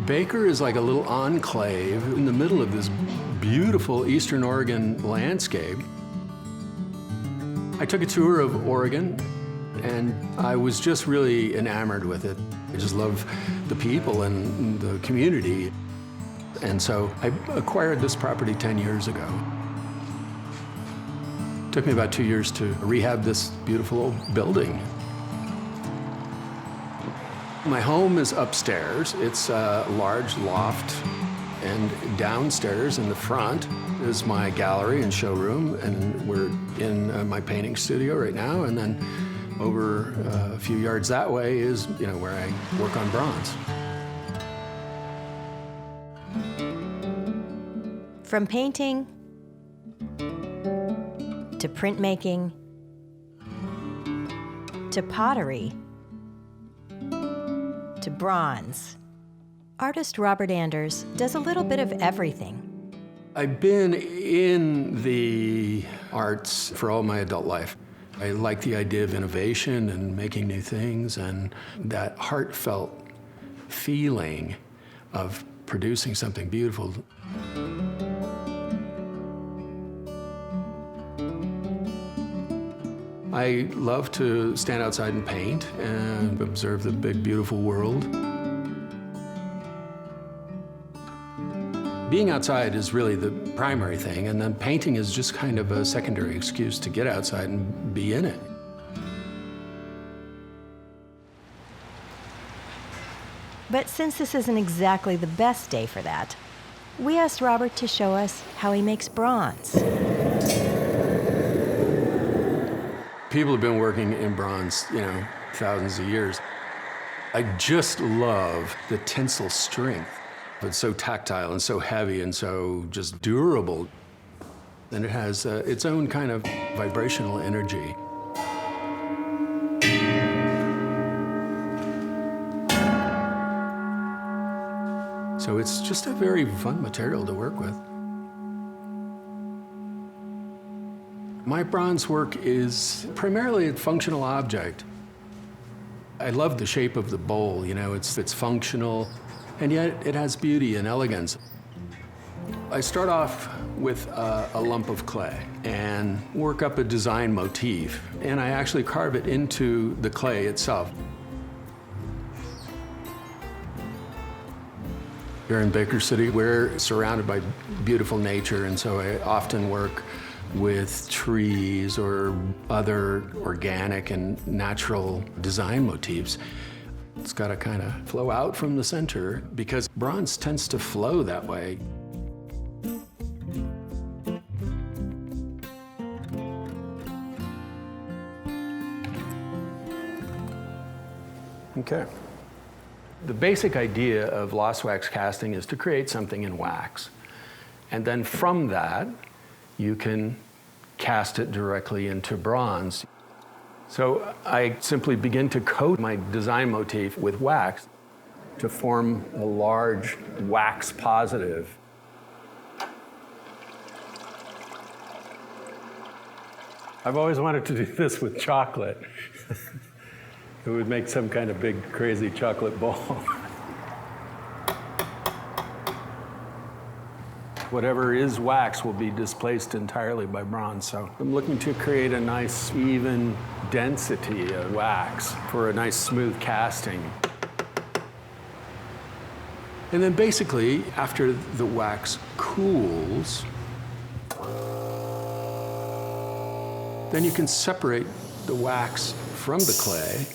Baker is like a little enclave in the middle of this beautiful Eastern Oregon landscape. I took a tour of Oregon, and I was just really enamored with it. I just love the people and the community. And so I acquired this property 10 years ago. It took me about 2 years to rehab this beautiful old building. My home is upstairs. It's a large loft, and downstairs in the front is my gallery and showroom, and we're in my painting studio right now, and then over a few yards that way is, where I work on bronze. From painting to printmaking to pottery to bronze, artist Robert Anders does a little bit of everything. I've been in the arts for all my adult life. I like the idea of innovation and making new things, and that heartfelt feeling of producing something beautiful. I love to stand outside and paint and observe the big, beautiful world. Being outside is really the primary thing, and then painting is just kind of a secondary excuse to get outside and be in it. But since this isn't exactly the best day for that, we asked Robert to show us how he makes bronze. People have been working in bronze, thousands of years. I just love the tensile strength. It's so tactile and so heavy and so just durable. And it has its own kind of vibrational energy. So it's just a very fun material to work with. My bronze work is primarily a functional object. I love the shape of the bowl, it's functional, and yet it has beauty and elegance. I start off with a lump of clay and work up a design motif, and I actually carve it into the clay itself. Here in Baker City, we're surrounded by beautiful nature, and so I often work with trees or other organic and natural design motifs. It's got to kind of flow out from the center because bronze tends to flow that way. Okay. The basic idea of lost wax casting is to create something in wax. And then from that, you can cast it directly into bronze. So I simply begin to coat my design motif with wax to form a large wax positive. I've always wanted to do this with chocolate. It would make some kind of big, crazy chocolate ball. Whatever is wax will be displaced entirely by bronze. So I'm looking to create a nice, even density of wax for a nice, smooth casting. And then basically, after the wax cools, then you can separate the wax from the clay.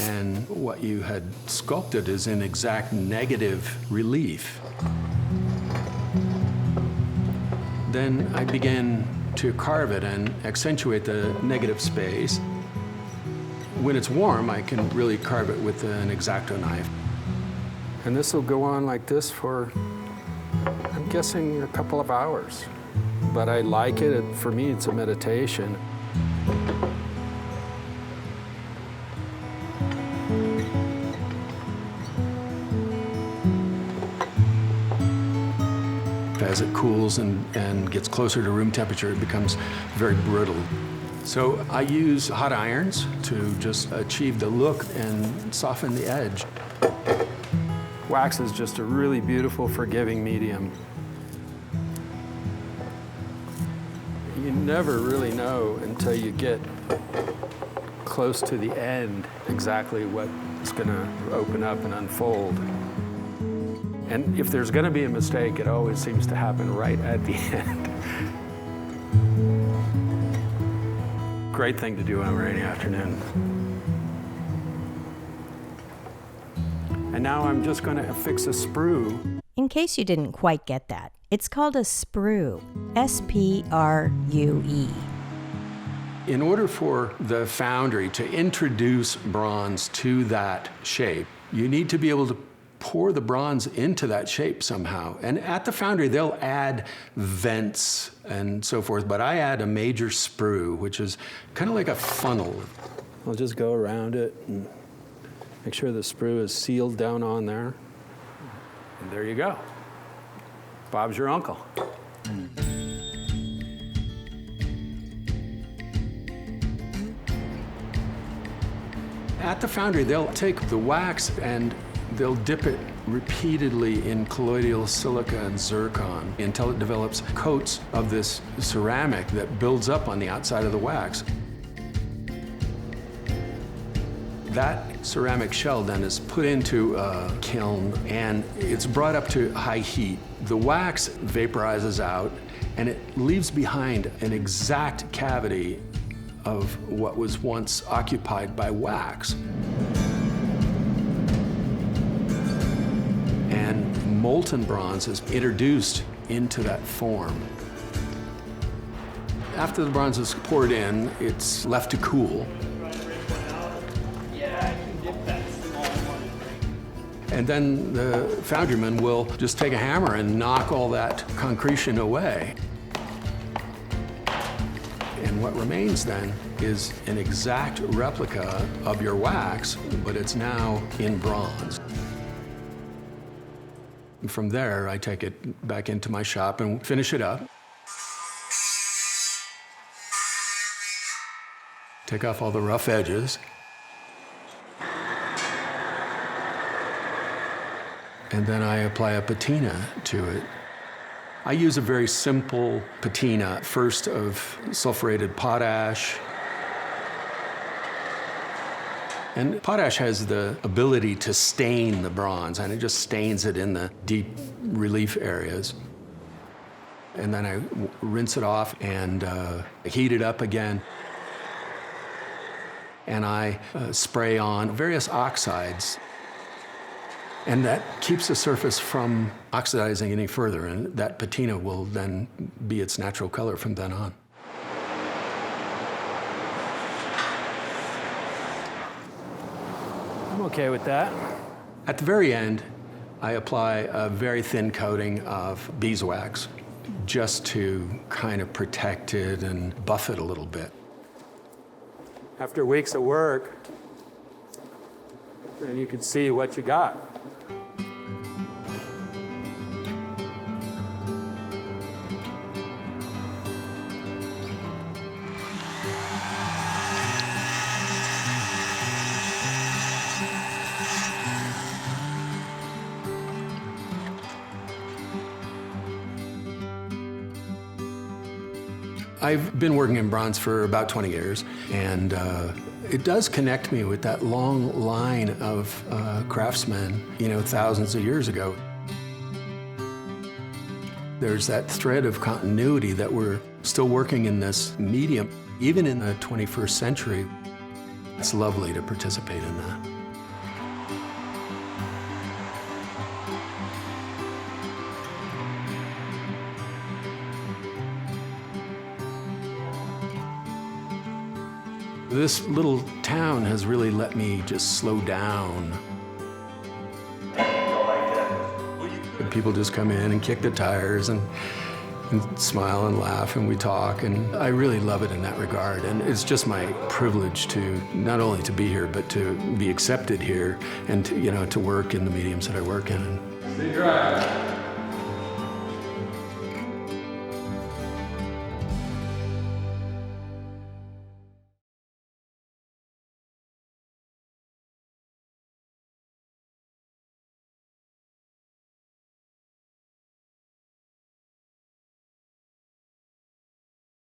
And what you had sculpted is in exact negative relief. Then I began to carve it and accentuate the negative space. When it's warm, I can really carve it with an X-Acto knife. And this will go on like this for, I'm guessing, a couple of hours. But I like it. For me, it's a meditation. As it cools and gets closer to room temperature, it becomes very brittle. So I use hot irons to just achieve the look and soften the edge. Wax is just a really beautiful, forgiving medium. You never really know until you get close to the end exactly what's going to open up and unfold. And if there's going to be a mistake, it always seems to happen right at the end. Great thing to do on a rainy afternoon. And now I'm just going to affix a sprue. In case you didn't quite get that, it's called a sprue, S-P-R-U-E. In order for the foundry to introduce bronze to that shape, you need to be able to pour the bronze into that shape somehow. And at the foundry, they'll add vents and so forth, but I add a major sprue, which is kind of like a funnel. I'll just go around it and make sure the sprue is sealed down on there. And there you go. Bob's your uncle. At the foundry, they'll take the wax and they'll dip it repeatedly in colloidal silica and zircon until it develops coats of this ceramic that builds up on the outside of the wax. That ceramic shell then is put into a kiln and it's brought up to high heat. The wax vaporizes out and it leaves behind an exact cavity of what was once occupied by wax. And molten bronze is introduced into that form. After the bronze is poured in, it's left to cool. And then the foundryman will just take a hammer and knock all that concretion away. And what remains then is an exact replica of your wax, but it's now in bronze. And from there, I take it back into my shop and finish it up. Take off all the rough edges. And then I apply a patina to it. I use a very simple patina, first of sulfurated potash. And potash has the ability to stain the bronze, and it just stains it in the deep relief areas. And then I rinse it off and heat it up again. And I spray on various oxides. And that keeps the surface from oxidizing any further, and that patina will then be its natural color from then on. I'm okay with that. At the very end, I apply a very thin coating of beeswax just to kind of protect it and buff it a little bit. After weeks of work, then you can see what you got. I've been working in bronze for about 20 years, and it does connect me with that long line of craftsmen, thousands of years ago. There's that thread of continuity that we're still working in this medium, even in the 21st century. It's lovely to participate in that. This little town has really let me just slow down. And people just come in and kick the tires and smile and laugh, and we talk, and I really love it in that regard. And it's just my privilege to not only to be here, but to be accepted here and to work in the mediums that I work in. Stay dry.